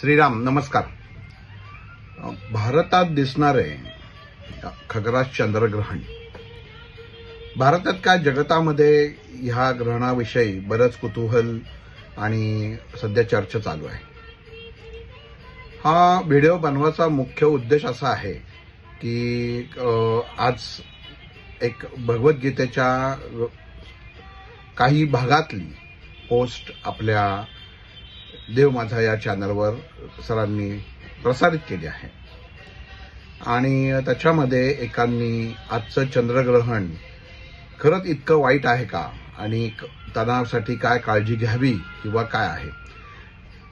श्रीराम नमस्कार. भारतात दिसणारे खग्रास चंद्रग्रहण, भारतात काय जगतामध्ये ह्या ग्रहणाविषयी बरंच कुतूहल आणि सध्या चर्चा चालू आहे. हा व्हिडिओ बनवायचा मुख्य उद्देश असा आहे की आज एक भगवद्गीतेच्या काही भागातली पोस्ट आपल्या देव माझा या चॅनलवर सरांनी प्रसारित केली आहे आणि त्याच्यामध्ये एकांनी आजचं चंद्रग्रहण खरंच इतकं वाईट आहे का आणि तणावासाठी काय काळजी घ्यावी किंवा काय आहे.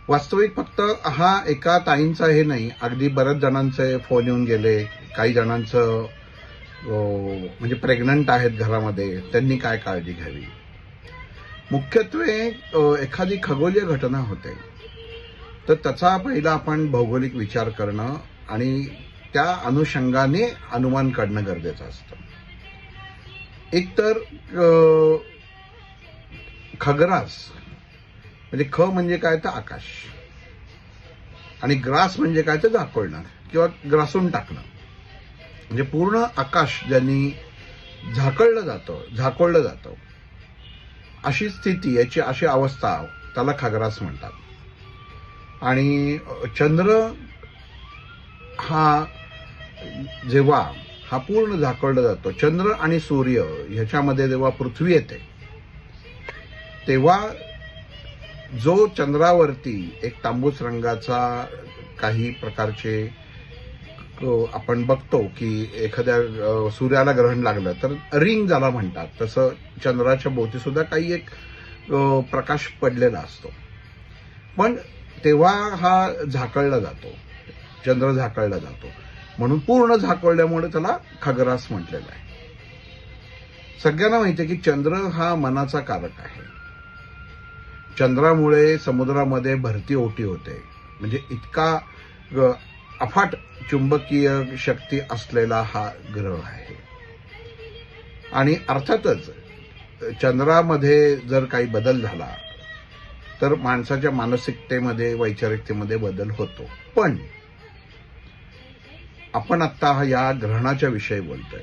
वास्तविक फक्त हा एका ताईंचा हे नाही, अगदी बऱ्याच जणांचे फोन येऊन गेले. काही जणांचं म्हणजे प्रेग्नंट आहेत घरामध्ये, त्यांनी काय काळजी घ्यावी. मुख्यत्वे एखादी खगोलीय घटना होते तर त्याचा पहिला आपण भौगोलिक विचार करणं आणि त्या अनुषंगाने अनुमान काढणं गरजेचं असतं. एकतर खग्रास म्हणजे ख म्हणजे काय तर आकाश आणि ग्रास म्हणजे काय तर झाकोळणं किंवा ग्रासून टाकणं, म्हणजे पूर्ण आकाश ज्यांनी झाकोळलं जातं अशी स्थिती, याची अशी अवस्था, त्याला खग्रास म्हणतात. आणि चंद्र हा जेव्हा हा पूर्ण झाकळला जातो, चंद्र आणि सूर्य ह्याच्यामध्ये जेव्हा पृथ्वी येते तेव्हा जो चंद्रावरती एक तांबूस रंगाचा काही प्रकारचे आपण बघतो की एखाद्या सूर्याला ग्रहण लागलं तर रिंग ज्याला म्हणतात, तसं चंद्राच्या भोवती सुद्धा काही एक प्रकाश पडलेला असतो. पण तेव्हा हा झाकळला जातो, चंद्र झाकळला जातो, म्हणून पूर्ण झाकळल्यामुळे त्याला खग्रास म्हटलेलं आहे. सगळ्यांना माहिती आहे की चंद्र हा मनाचा कारक आहे. चंद्रामुळे समुद्रामध्ये भरती ओटी होते, म्हणजे इतका अफाट चुंबकीय शक्ती असलेला हा ग्रह आहे. आणि अर्थातच चंद्रामध्ये जर काही बदल झाला तर माणसाच्या मानसिकतेमध्ये, वैचारिकतेमध्ये बदल होतो. पण आपण आता या ग्रहणाच्या विषयी बोलतोय.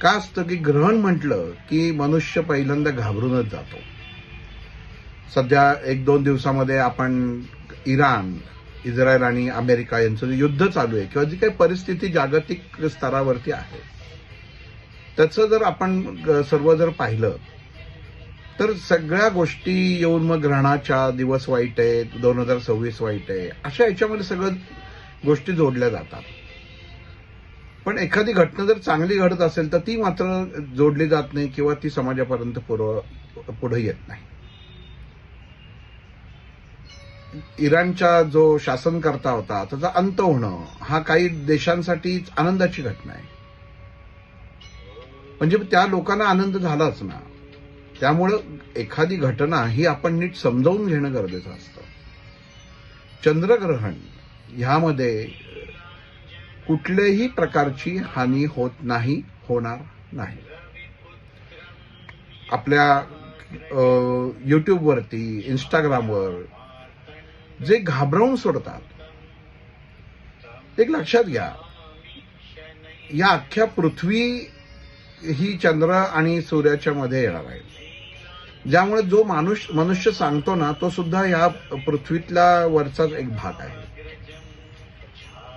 का असतं की ग्रहण म्हटलं की मनुष्य पहिल्यांदा घाबरूनच जातो. सध्या 1-2 दिवसामध्ये आपण इस्रायल आणि अमेरिका यांचं जे युद्ध चालू आहे किंवा जी काही परिस्थिती जागतिक स्तरावरती आहे त्याचं जर आपण सर्व जर पाहिलं तर सगळ्या गोष्टी येऊन मग ग्रहणाच्या दिवस वाईट आहे, 2026 वाईट आहे, अशा याच्यामध्ये सगळं गोष्टी जोडल्या जातात. पण एखादी घटना जर चांगली घडत असेल तर ती मात्र जोडली जात नाही किंवा ती समाजापर्यंत पुढे येत नाही. इराणचा जो शासनकर्ता होता त्याचा अंत होणं हा काही देशांसाठी आनंदाची घटना आहे. म्हणजे त्या लोकांना आनंद झालाच ना. त्यामुळं एखादी घटना ही आपण नीट समजावून घेणं गरजेचं असतं. चंद्रग्रहण ह्यामध्ये कुठल्याही प्रकारची हानी होत नाही, होणार नाही. आपल्या युट्यूबवरती, इंस्टाग्रामवर जे घाबरवून सोडतात, एक लक्षात घ्या, या अख्ख्या पृथ्वी ही चंद्र आणि सूर्याच्या मध्ये येणार आहे. ज्यामुळे जो मनुष्य सांगतो ना तो सुद्धा या पृथ्वीतला वरचाच एक भाग आहे.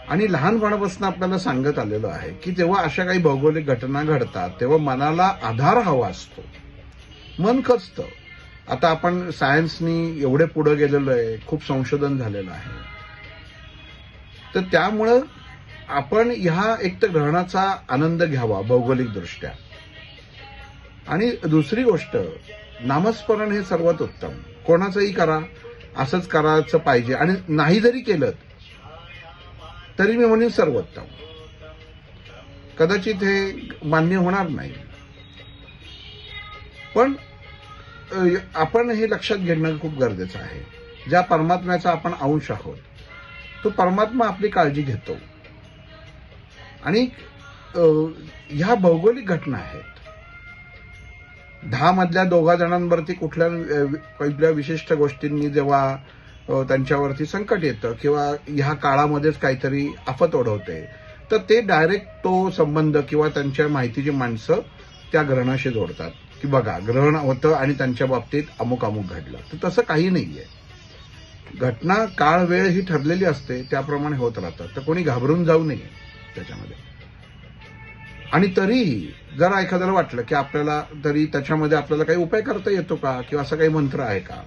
आणि लहानपणापासून आपल्याला सांगत आलेलं आहे की जेव्हा अशा काही भौगोलिक घटना घडतात तेव्हा मनाला आधार हवा असतो, मन खचतं. आता आपण सायन्सनी एवढे पुढे गेलेलो आहे, खूप संशोधन झालेलं आहे. तर त्यामुळं आपण ह्या एक तर ग्रहणाचा आनंद घ्यावा भौगोलिक दृष्ट्या. आणि दुसरी गोष्ट, नामस्मरण हे सर्वात उत्तम. कोणाचंही करा, असंच करायचं पाहिजे. आणि नाही जरी केलं तरी मी म्हणेन सर्वोत्तम. कदाचित हे मान्य होणार नाही, पण आपण हे लक्षात घेणं खूप गरजेचं आहे. ज्या परमात्म्याचा आपण अंश आहोत तो परमात्मा आपली काळजी घेतो. आणि ह्या भौगोलिक घटना आहेत. 10 मधल्या 2 जणांवरती कुठल्या विशिष्ट गोष्टींनी जेव्हा त्यांच्यावरती संकट येतं किंवा ह्या काळामध्येच काहीतरी आफत ओढवते, तर ते डायरेक्ट तो संबंध किंवा त्यांच्या माहितीची माणसं त्या ग्रहणाशी जोडतात की बघा ग्रहण होतं आणि त्यांच्या बाबतीत अमुक अमुक घडलं. तर तसं काही नाहीये. घटना काळ वेळ ही ठरलेली असते, त्याप्रमाणे होत राहतात. तर कोणी घाबरून जाऊ नये त्याच्यामध्ये. आणि तरीही जरा एखाद्याला वाटलं की आपल्याला तरी त्याच्यामध्ये आपल्याला काही उपाय करता येतो का किंवा असा काही मंत्र आहे का,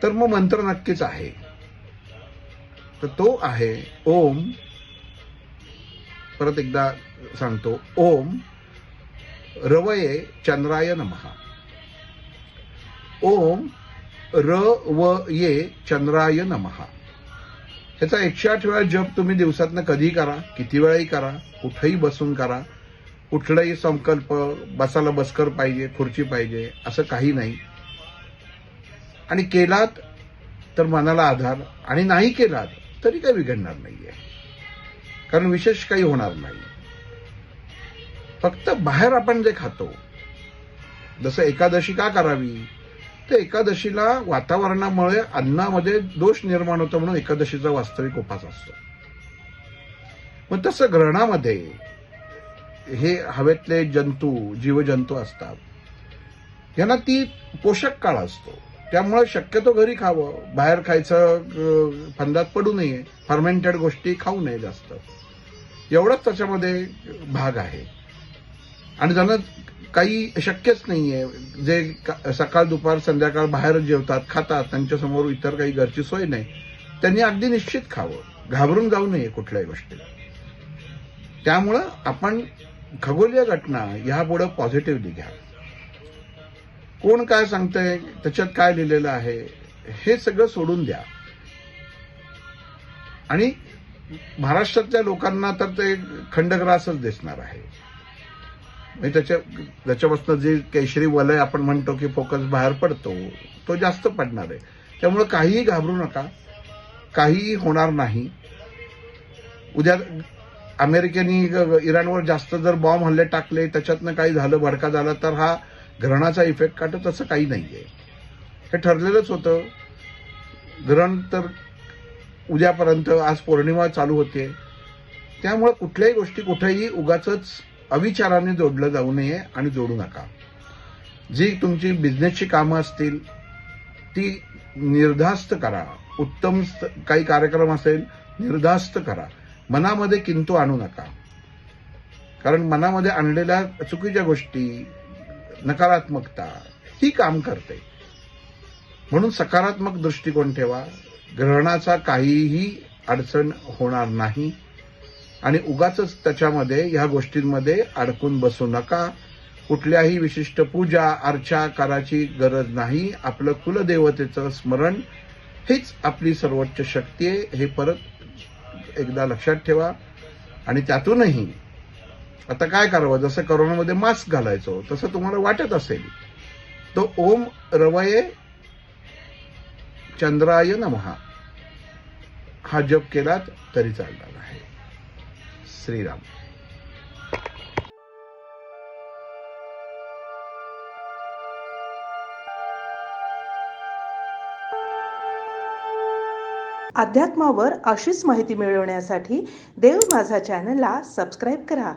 तर मग मंत्र नक्कीच आहे. तर तो आहे ओम, परत एकदा सांगतो, ओम रवये चंद्राय नमः. ओम रवये चंद्राय नमः. ह्याचा 108 वेळा जप तुम्ही दिवसातनं कधीही करा, किती वेळाही करा, कुठेही बसून करा. कुठलाही संकल्प, बसायला बसकर पाहिजे, खुर्ची पाहिजे असं काही नाही. आणि केलात तर मनाला आधार, आणि नाही केलात तरी काही बिघडणार नाहीये, कारण विशेष काही होणार नाही. फक्त बाहेर आपण जे खातो, जसं एकादशी का करावी, तर एकादशीला वातावरणामुळे अन्नामध्ये दोष निर्माण होतो म्हणून एकादशीचा वास्तविक उपास असतो. मग तसं ग्रहणामध्ये हे हवेतले जंतू, जीवजंतू असतात, यांना ती पोषक काळ असतो. त्यामुळे शक्यतो घरी खावं, बाहेर खायचं फंदात पडू नये, फर्मेंटेड गोष्टी खाऊ नये जास्त, एवढंच त्याच्यामध्ये भाग आहे. आणि ज्यांना काही शक्यच नाहीये, जे सकाळ दुपार संध्याकाळ बाहेर जेवतात, खातात, त्यांच्यासमोर इतर काही घरची सोय नाही, त्यांनी अगदी निश्चित खावं, घाबरून जाऊ नये कुठल्याही गोष्टीला. त्यामुळं आपण खगोलीय घटना ह्यापुढे पॉझिटिव्हली घ्या. कोण काय सांगतंय, त्याच्यात काय लिहिलेलं आहे, हे सगळं सोडून द्या. आणि महाराष्ट्रातल्या लोकांना तर ते खंडग्रासच दिसणार आहे. म्हणजे त्याच्यापासून जे केशरी वलय आपण म्हणतो की फोकस बाहेर पडतो, तो जास्त पडणार आहे. त्यामुळे काहीही घाबरू नका, काहीही होणार नाही. उद्या अमेरिकेने इराणवर जास्त जर बॉम्ब हल्ले टाकले, त्याच्यातनं काही झालं, भडका झाला, तर हा ग्रहणाचा इफेक्ट काढतो, तसं काही नाहीये. हे ठरलेलंच होतं. ग्रहण तर उद्यापर्यंत, आज पौर्णिमा चालू होते, त्यामुळे कुठल्याही गोष्टी कुठेही उगाचच अविचाराने जोडलं जाऊ नये आणि जोडू नका. जी तुमची बिझनेसची कामं असतील ती निर्धास्त करा. उत्तम काही कार्यक्रम असेल निर्धास्त करा. मनामध्ये किंतु आणू नका, कारण मनामध्ये आणलेल्या चुकीच्या गोष्टी, नकारात्मकता ही काम करते. म्हणून सकारात्मक दृष्टिकोन ठेवा. ग्रहणाचा काहीही अडचण होणार नाही आणि उगाचच त्याच्यामध्ये ह्या गोष्टींमध्ये अडकून बसू नका. कुठल्याही विशिष्ट पूजा अर्चा करायची गरज नाही. आपलं कुलदेवतेचं स्मरण हीच आपली सर्वोच्च शक्ती आहे, हे परत एकदा लक्षात ठेवा. आणि त्यातूनही आता काय करावं, जसं करोनामध्ये मास्क घालायचो तसं तुम्हाला वाटत असेल, तो ओम रवये चंद्राय नमः हा जप केलात तरी चालणार आहे. श्रीराम. अध्यात्मावर अशीच माहिती मिळवण्यासाठी देव माझा चॅनलला सबस्क्राईब करा